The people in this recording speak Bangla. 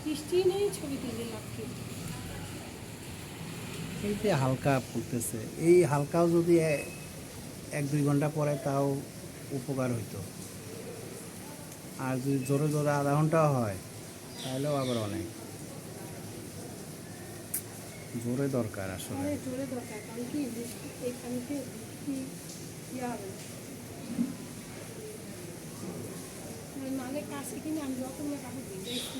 বৃষ্টি নেই, ছবি তুলে লাভ কি? এই যে হালকা পড়তেছে, এই হালকাও যদি 1-2 ঘন্টা পরে তাও উপকার হইতো। আর যদি জোরে জোরে আধা ঘন্টাও হয় তাহলেও আবার অনেক জোরে দরকার আসলে। আমাদের জোরে দরকার, কারণ কি বৃষ্টি এখানকে বৃষ্টি ইয়ে হবে না। মানে কাছে কিনে আমি যখন কাপড় ভিজাইছি